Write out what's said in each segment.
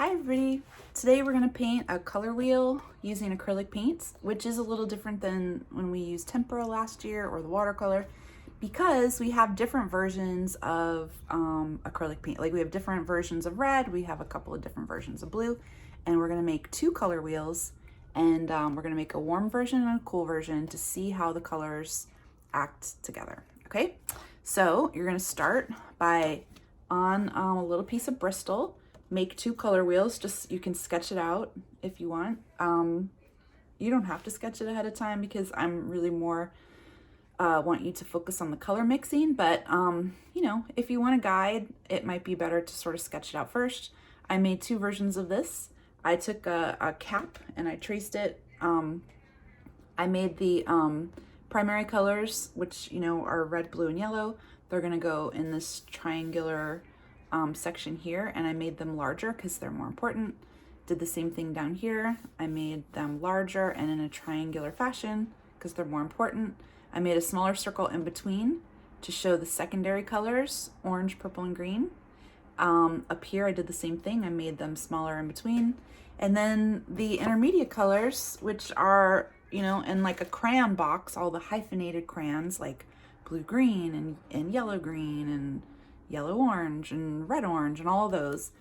Hi everybody! Today we're going to paint a color wheel using acrylic paints, which is a little different than when we used tempera last year or the watercolor, because we have different versions of acrylic paint. Like we have different versions of red, we have a couple of different versions of blue, and we're going to make two color wheels, and we're going to make a warm version and a cool version to see how the colors act together. Okay, so you're going to start by on a little piece of Bristol. Make two color wheels. Just, you can sketch it out if you want. You don't have to sketch it ahead of time because I'm really more want you to focus on the color mixing, but you know, if you want a guide, it might be better to sort of sketch it out first. I made two versions of this. I took a cap and I traced it. I made the primary colors, which, you know, are red, blue, and yellow. They're gonna go in this triangular section here, and I made them larger because they're more important. Did the same thing down here. I made them larger and in a triangular fashion because they're more important. I made a smaller circle in between to show the secondary colors, orange, purple, and green. Up here I did the same thing. I made them smaller in between. And then the intermediate colors, which are, you know, in like a crayon box, all the hyphenated crayons like blue-green and yellow-green and yellow-orange and red-orange and all those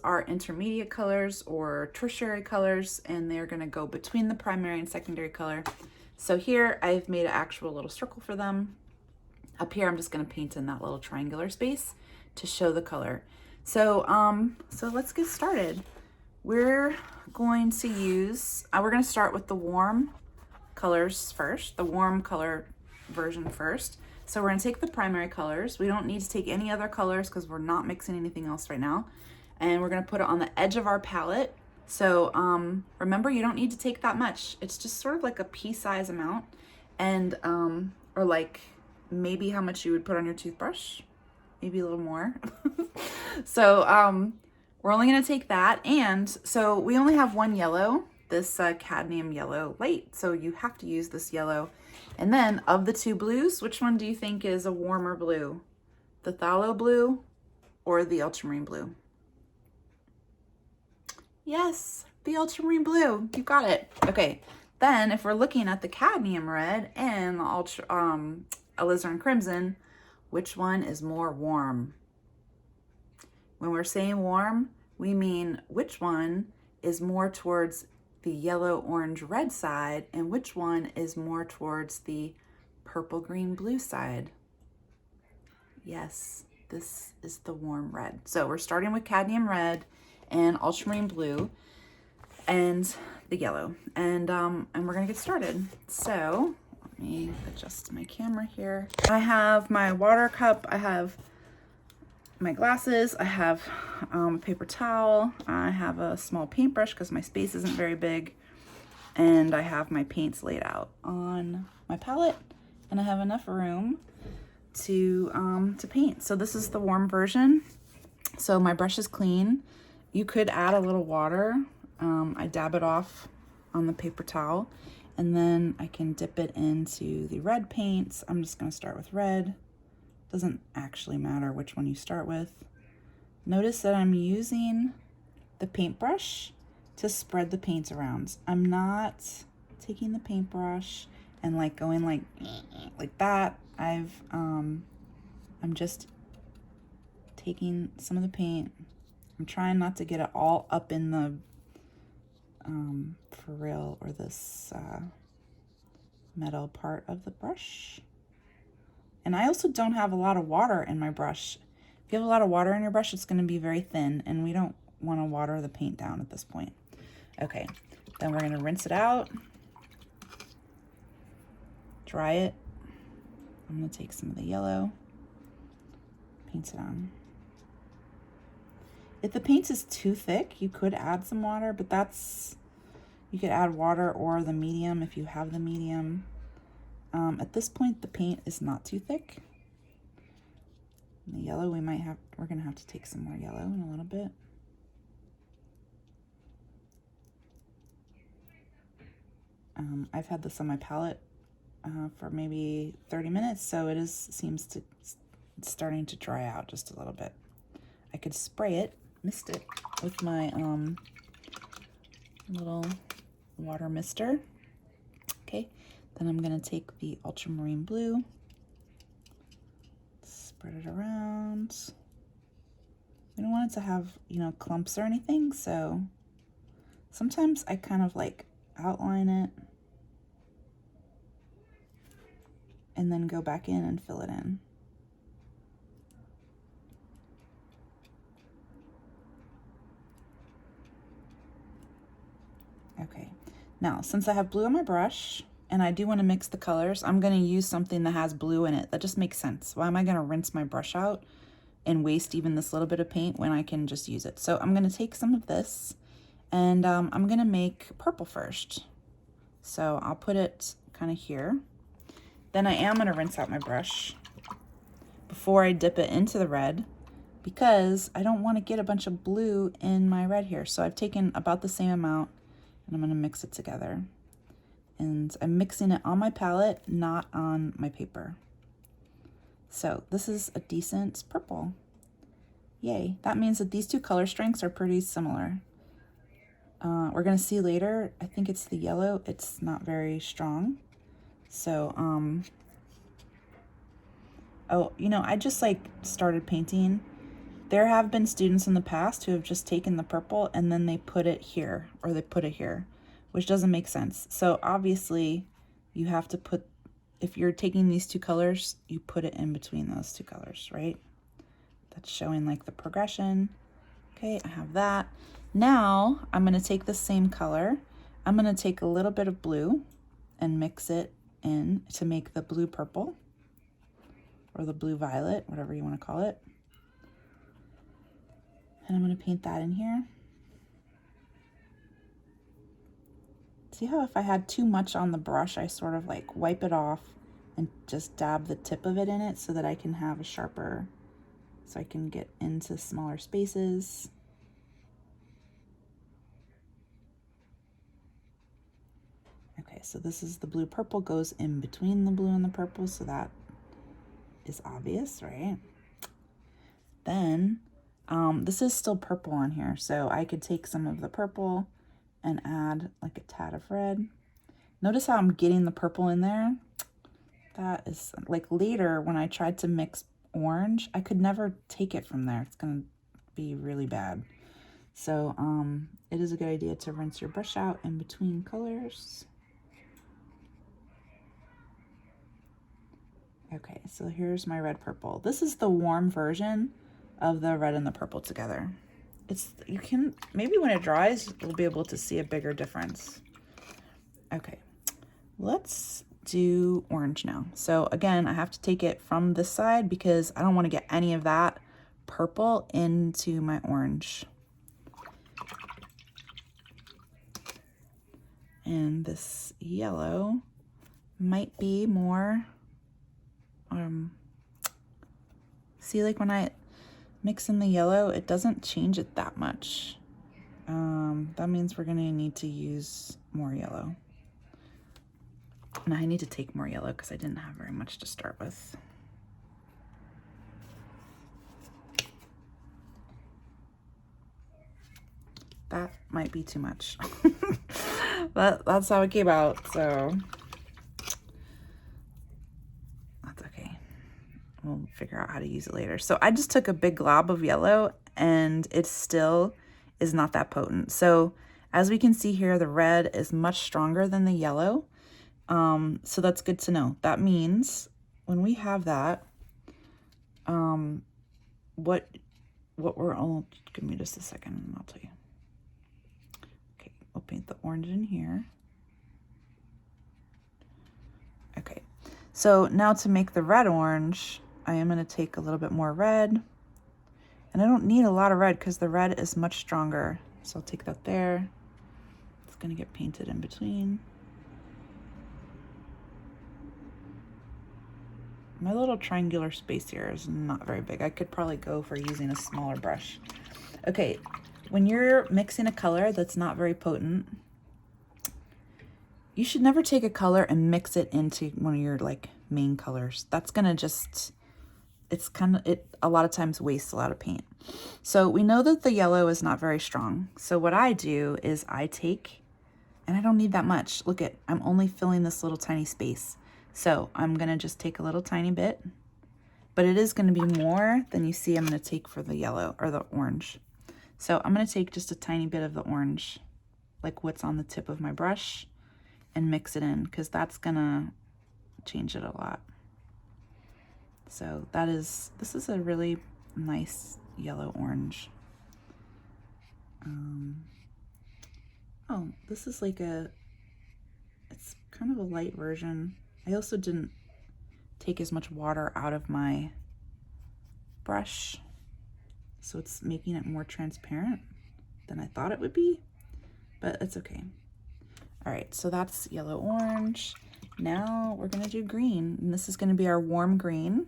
are intermediate colors or tertiary colors, and they're going to go between the primary and secondary color. So here I've made an actual little circle for them. Up here I'm just going to paint in that little triangular space to show the color. So so let's get started. We're going to use we're going to start with the warm colors first, the warm color version first. So we're going to take the primary colors. We don't need to take any other colors because we're not mixing anything else right now. And we're going to put it on the edge of our palette. So remember, you don't need to take that much. It's just sort of like a pea size amount, and or like maybe how much you would put on your toothbrush, maybe a little more. So we're only going to take that. And so we only have one yellow, this cadmium yellow light. So you have to use this yellow. And then of the two blues, which one do you think is a warmer blue? The phthalo blue or the ultramarine blue? Yes, the ultramarine blue. You got it. Okay. Then if we're looking at the cadmium red and the alizarin crimson, which one is more warm? When we're saying warm, we mean which one is more towards the yellow, orange, red side, and which one is more towards the purple, green, blue side. Yes, this is the warm red. So we're starting with cadmium red and ultramarine blue and the yellow, and we're gonna get started. So let me adjust my camera here. I have my water cup, I have my glasses, I have a paper towel, I have a small paintbrush because my space isn't very big, and I have my paints laid out on my palette, and I have enough room to paint. So this is the warm version. So my brush is clean. You could add a little water. I dab it off on the paper towel, and then I can dip it into the red paints. I'm just going to start with red. Doesn't actually matter which one you start with. Notice that I'm using the paintbrush to spread the paints around. I'm not taking the paintbrush and like going like that. I'm just taking some of the paint. I'm trying not to get it all up in the frill or this metal part of the brush. And I also don't have a lot of water in my brush. If you have a lot of water in your brush, it's going to be very thin, and we don't want to water the paint down at this point. Okay, then we're going to rinse it out, dry it. I'm going to take some of the yellow, paint it on. If the paint is too thick, you could add some water, but you could add water or the medium if you have the medium. At this point, the paint is not too thick. And the yellow, we're gonna have to take some more yellow in a little bit. I've had this on my palette for maybe 30 minutes, so it's starting to dry out just a little bit. I could spray it mist it with my little water mister. Okay, then I'm gonna take the ultramarine blue, spread it around. We don't want it to have, you know, clumps or anything, so sometimes I kind of like outline it and then go back in and fill it in. Okay, now since I have blue on my brush and I do want to mix the colors, I'm going to use something that has blue in it. That just makes sense. Why am I going to rinse my brush out and waste even this little bit of paint when I can just use it? So I'm going to take some of this and I'm going to make purple first. So I'll put it kind of here. Then I am going to rinse out my brush before I dip it into the red, because I don't want to get a bunch of blue in my red here. So I've taken about the same amount and I'm going to mix it together. And I'm mixing it on my palette, not on my paper. So this is a decent purple. Yay. That means that these two color strengths are pretty similar. We're going to see later, I think it's the yellow. It's not very strong. So, oh, you know, I just like started painting. There have been students in the past who have just taken the purple and then they put it here, or they put it here, which doesn't make sense. So obviously you have to put, if you're taking these two colors, you put it in between those two colors, right? That's showing like the progression. Okay, I have that. Now I'm going to take the same color. I'm going to take a little bit of blue and mix it in to make the blue purple, or the blue violet, whatever you want to call it. And I'm going to paint that in here. See how if I had too much on the brush, I sort of like wipe it off and just dab the tip of it in it so that I can have a sharper, so I can get into smaller spaces. Okay, so this is the blue purple, goes in between the blue and the purple, so that is obvious, right? Then this is still purple on here, so I could take some of the purple and add like a tad of red. Notice how I'm getting the purple in there? That is like later when I tried to mix orange, I could never take it from there. It's gonna be really bad. So it is a good idea to rinse your brush out in between colors. Okay, so here's my red purple. This is the warm version of the red and the purple together. It's, you can, maybe when it dries, you'll be able to see a bigger difference. Okay, let's do orange now. So again, I have to take it from this side because I don't want to get any of that purple into my orange. And this yellow might be more, see, like when I mix in the yellow, it doesn't change it that much. That means we're gonna need to use more yellow. And I need to take more yellow because I didn't have very much to start with. That might be too much. But that's how it came out, so that's okay. We'll figure out how to use it later. So I just took a big glob of yellow and it still is not that potent. So as we can see here, the red is much stronger than the yellow. So that's good to know. That means when we have that, what we're, oh, give me just a second and I'll tell you. Okay, we'll paint the orange in here. Okay, so now to make the red orange, I am going to take a little bit more red. And I don't need a lot of red because the red is much stronger. So I'll take that there. It's going to get painted in between. My little triangular space here is not very big. I could probably go for using a smaller brush. Okay, when you're mixing a color that's not very potent, you should never take a color and mix it into one of your like main colors. That's gonna just it a lot of times wastes a lot of paint. So we know that the yellow is not very strong. So what I do is I take, and I don't need that much. Look at, I'm only filling this little tiny space. So I'm gonna just take a little tiny bit, but it is gonna be more than you see I'm gonna take for the yellow or the orange. So I'm gonna take just a tiny bit of the orange, like what's on the tip of my brush, and mix it in, because that's gonna change it a lot. So this is a really nice yellow orange. Oh, this is like it's kind of a light version. I also didn't take as much water out of my brush, so it's making it more transparent than I thought it would be, but it's okay. All right, so that's yellow orange. Now we're gonna do green, and this is gonna be our warm green.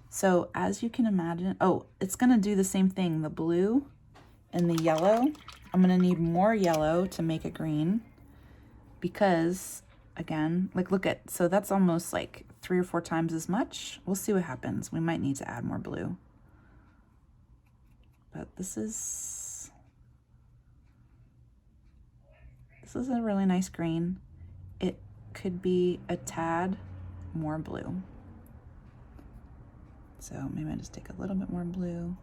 So as you can imagine, oh, it's gonna do the same thing, the blue and the yellow. I'm gonna need more yellow to make it green because, again, like look at, so that's almost like 3 or 4 times as much. We'll see what happens. We might need to add more blue. But this is a really nice green. It could be a tad more blue. So maybe I just take a little bit more blue,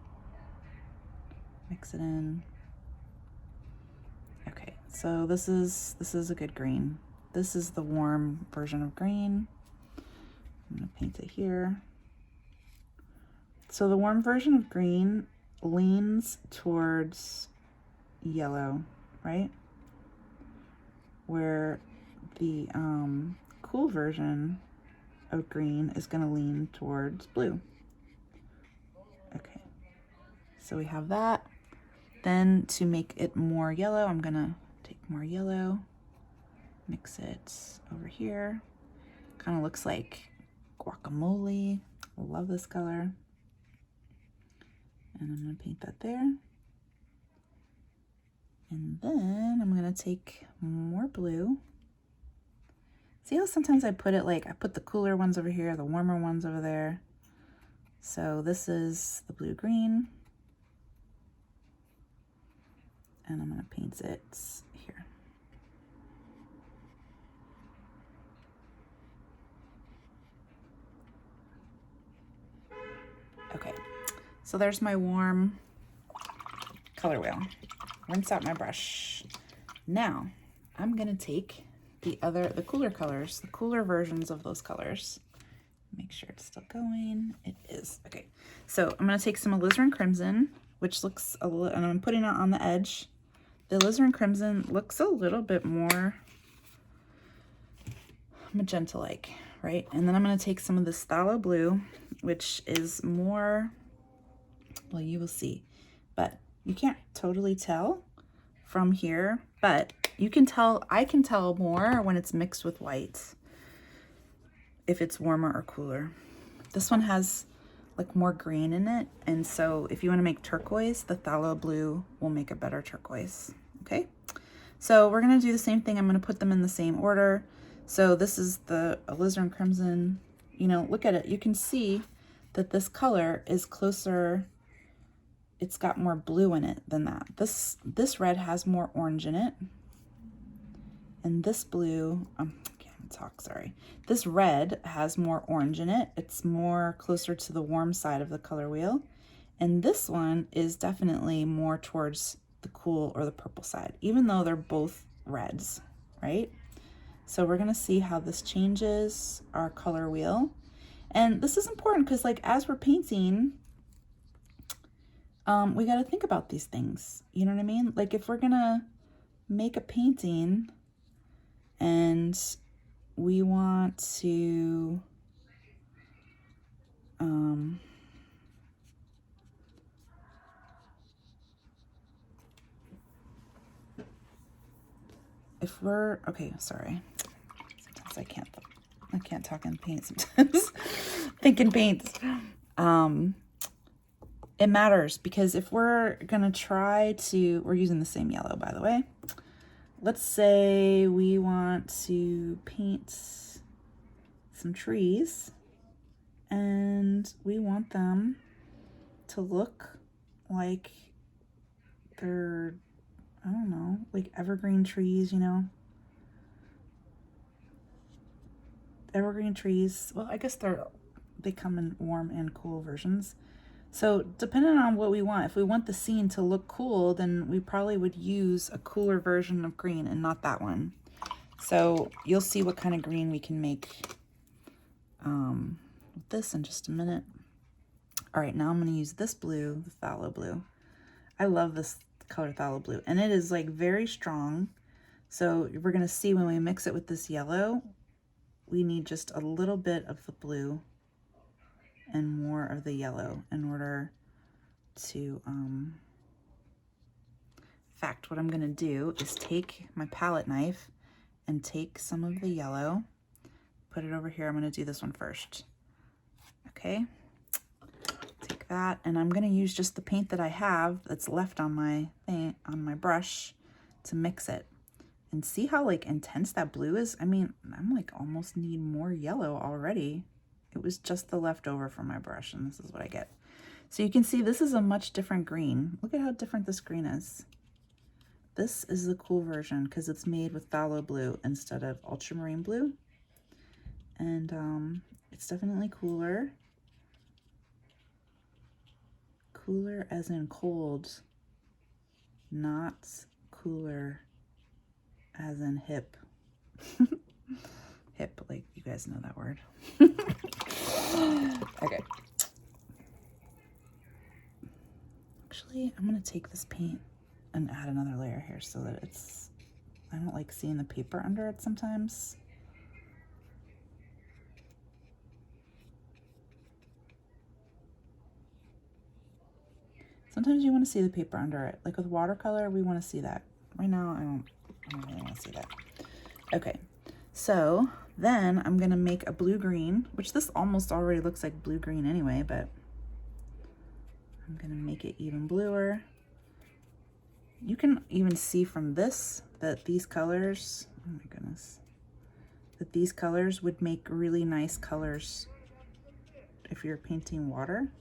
mix it in. Okay, so this is a good green. This is the warm version of green. I'm gonna paint it here. So the warm version of green leans towards yellow, right? Where the cool version of green is gonna lean towards blue. Okay, so we have that. Then to make it more yellow, I'm gonna take more yellow, mix it over here. Kind of looks like guacamole. I love this color. And I'm gonna paint that there. And then I'm gonna take more blue. See how sometimes I put it like, I put the cooler ones over here, the warmer ones over there. So this is the blue-green. And I'm gonna paint it here. Okay, so there's my warm color wheel. Rinse out my brush. Now, I'm gonna take the cooler colors, the cooler versions of those colors. Make sure it's still going. It is. Okay, so I'm gonna take some alizarin crimson, which looks a little, and I'm putting it on the edge. The alizarin crimson looks a little bit more magenta-like, right? And then I'm gonna take some of this phthalo blue, which is more, well, you will see, but you can't totally tell from here, but you can tell, I can tell more when it's mixed with white, if it's warmer or cooler. This one has like more green in it, and so if you want to make turquoise, the phthalo blue will make a better turquoise. Okay, so we're gonna do the same thing. I'm gonna put them in the same order. So this is the alizarin crimson. You know, look at it. You can see that this color is closer. It's got more blue in it than that. This red has more orange in it, and this blue, I can't talk, sorry. This red has more orange in it. It's more closer to the warm side of the color wheel, and this one is definitely more towards the cool or the purple side, even though they're both reds, right? So we're gonna see how this changes our color wheel, and this is important because, like, as we're painting, we got to think about these things. You know what I mean? Like, if we're gonna make a painting and we want to if we're okay, sorry, sometimes I can't talk in paint sometimes. Think in paints. It matters, because if we're gonna try to, we're using the same yellow, by the way. Let's say we want to paint some trees, and we want them to look like they're, I don't know, like evergreen trees, you know? Evergreen trees, well, I guess they come in warm and cool versions. So depending on what we want, if we want the scene to look cool, then we probably would use a cooler version of green and not that one. So you'll see what kind of green we can make with this in just a minute. All right, now I'm gonna use this blue, the phthalo blue. I love this color phthalo blue, and it is like very strong. So we're gonna see when we mix it with this yellow, we need just a little bit of the blue and more of the yellow in order to, in fact, what I'm gonna do is take my palette knife and take some of the yellow, put it over here. I'm gonna do this one first. Okay, take that, and I'm gonna use just the paint that I have that's left on my thing, on my brush, to mix it. And see how like intense that blue is? I mean, I'm like almost need more yellow already. It was just the leftover from my brush, and this is what I get. So you can see this is a much different green. Look at how different this green is. This is the cool version because it's made with phthalo blue instead of ultramarine blue. And it's definitely cooler. Cooler as in cold, not cooler as in hip. Hip, like you guys know that word. Okay. Actually, I'm gonna take this paint and add another layer here so that it's, I don't like seeing the paper under it sometimes. Sometimes you want to see the paper under it. Like with watercolor, we want to see that. Right now, I don't really want to see that. Okay, so then I'm gonna make a blue-green, which this almost already looks like blue-green anyway, but I'm gonna make it even bluer. You can even see from this that these colors, oh my goodness, that these colors would make really nice colors if you're painting water.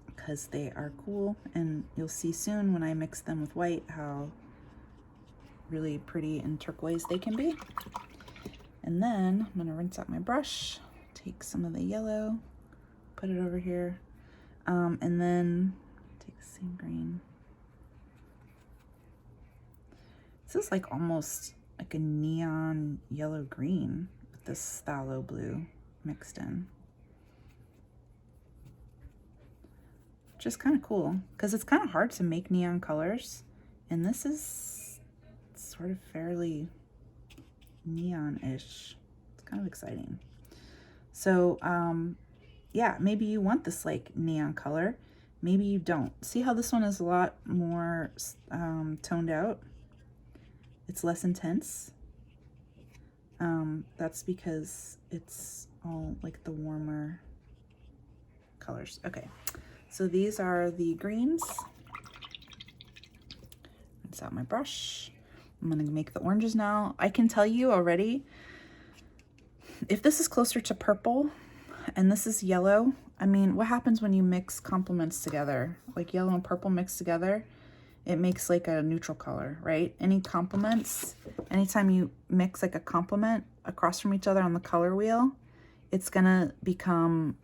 Because they are cool, and you'll see soon when I mix them with white how really pretty and turquoise they can be. And then I'm gonna rinse out my brush, take some of the yellow, put it over here, and then take the same green. This is like almost like a neon yellow green with this phthalo blue mixed in. Which is kind of cool because it's kind of hard to make neon colors, and this is sort of fairly neon-ish. It's kind of exciting. So yeah, maybe you want this like neon color, maybe you don't. See how this one is a lot more toned out? It's less intense. That's because it's all like the warmer colors. Okay. So these are the greens. Rinse out my brush. I'm gonna make the oranges now. I can tell you already, if this is closer to purple and this is yellow, I mean, what happens when you mix complements together? Like yellow and purple mixed together, it makes like a neutral color, right? Any complements, anytime you mix like a complement across from each other on the color wheel, it's gonna become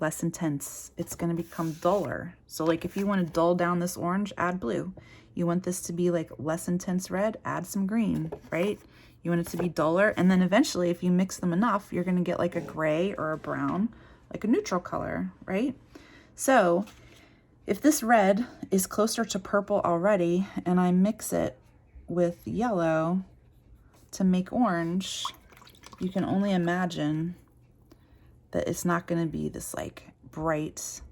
less intense. It's gonna become duller. So like if you want to dull down this orange, add blue. You want this to be like less intense red, add some green, right? You want it to be duller, and then eventually if you mix them enough, you're gonna get like a gray or a brown, like a neutral color, right? So if this red is closer to purple already and I mix it with yellow to make orange, you can only imagine that it's not going to be this like bright,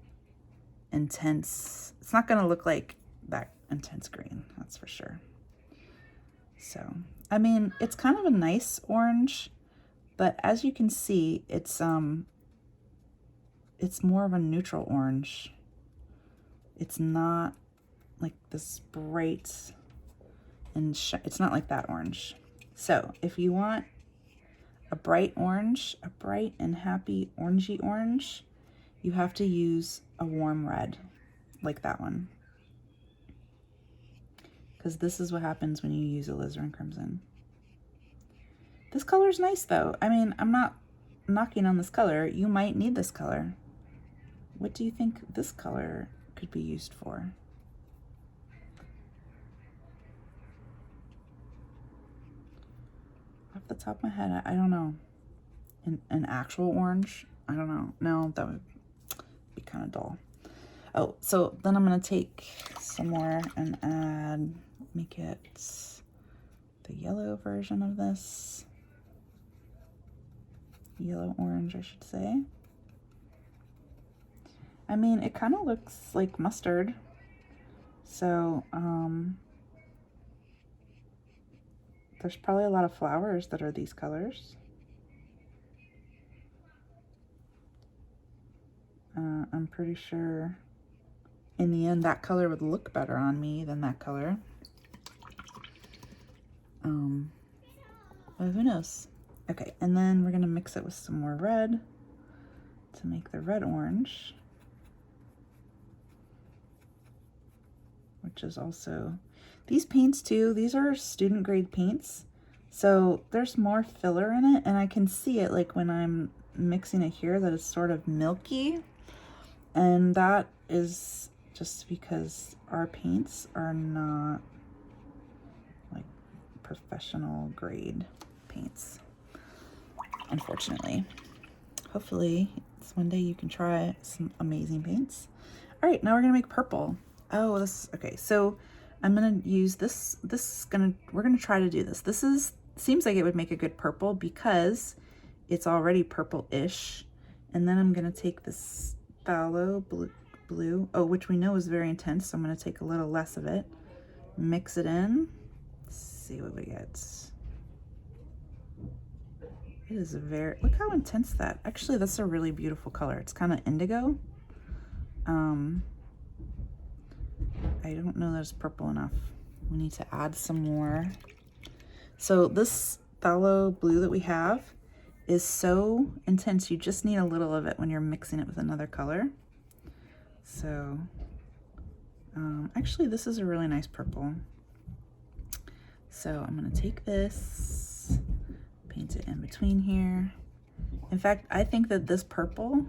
intense, it's not going to look like that intense green, that's for sure. So, I mean, it's kind of a nice orange, but as you can see, it's more of a neutral orange. It's not like this bright and it's not like that orange. So if you want a bright orange, a bright and happy orangey orange, you have to use a warm red like that one. Because this is what happens when you use alizarin crimson. This color is nice though. I mean, I'm not knocking on this color. You might need this color. What do you think this color could be used for? Off the top of my head, I don't know. An actual orange? I don't know. No, that would be kind of dull. Oh, so then I'm gonna take some more and add, make it the yellow version of this. Yellow orange, I should say. I mean, it kind of looks like mustard. So, there's probably a lot of flowers that are these colors. I'm pretty sure in the end that color would look better on me than that color. But who knows? Okay, and then we're gonna mix it with some more red to make the red orange, which is also, these paints too, these are student grade paints, so there's more filler in it, and I can see it like when I'm mixing it here that it's sort of milky, and that is just because our paints are not like professional grade paints, unfortunately. Hopefully one day you can try some amazing paints. All right, now we're gonna make purple. Oh, this, okay, so I'm gonna use this, we're gonna try to do this. This seems like it would make a good purple because it's already purple-ish. And then I'm gonna take this phthalo blue, oh, which we know is very intense, so I'm gonna take a little less of it, mix it in, see what we get. It is a very, look how intense that, actually that's a really beautiful color. It's kind of indigo. I don't know that it's purple enough. We need to add some more. So this phthalo blue that we have is so intense, you just need a little of it when you're mixing it with another color. So actually this is a really nice purple. So I'm gonna take this, paint it in between here. In fact, I think that this purple,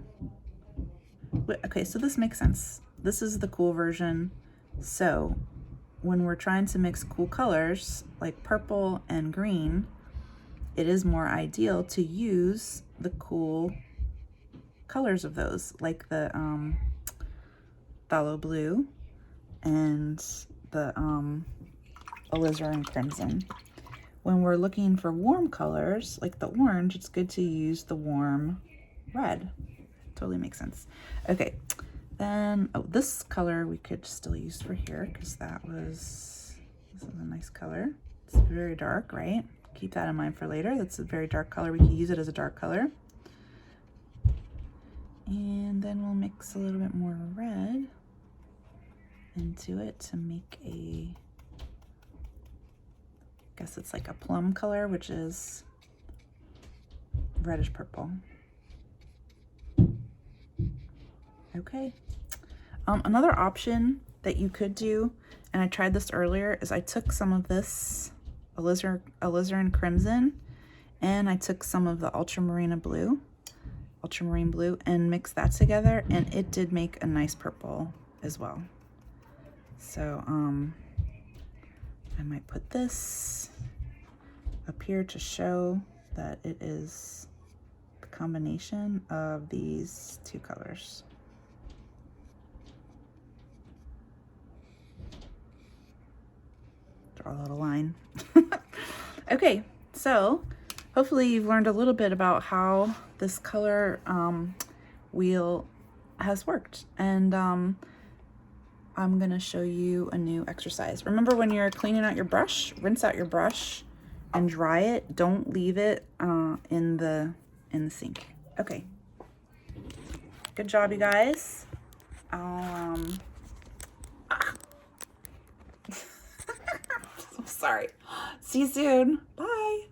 okay, so this makes sense. This is the cool version. So when we're trying to mix cool colors like purple and green, it is more ideal to use the cool colors of those, like the phthalo blue and the alizarin crimson. When we're looking for warm colors like the orange, it's good to use the warm red. Totally makes sense. Okay, then, oh, this color we could still use for here because this is a nice color. It's very dark, right? Keep that in mind for later. That's a very dark color. We can use it as a dark color. And then we'll mix a little bit more red into it to make a, I guess it's like a plum color, which is reddish purple. Okay. Another option that you could do, and I tried this earlier, is I took some of this alizarin crimson and I took some of the ultramarine blue, and mixed that together, and it did make a nice purple as well. So I might put this up here to show that it is the combination of these two colors. Draw a little line. Okay, so hopefully you've learned a little bit about how this color wheel has worked, and I'm gonna show you a new exercise. Remember, when you're cleaning out your brush, rinse out your brush and dry it. Don't leave it in the sink. Okay, good job, you guys. Sorry. See you soon. Bye.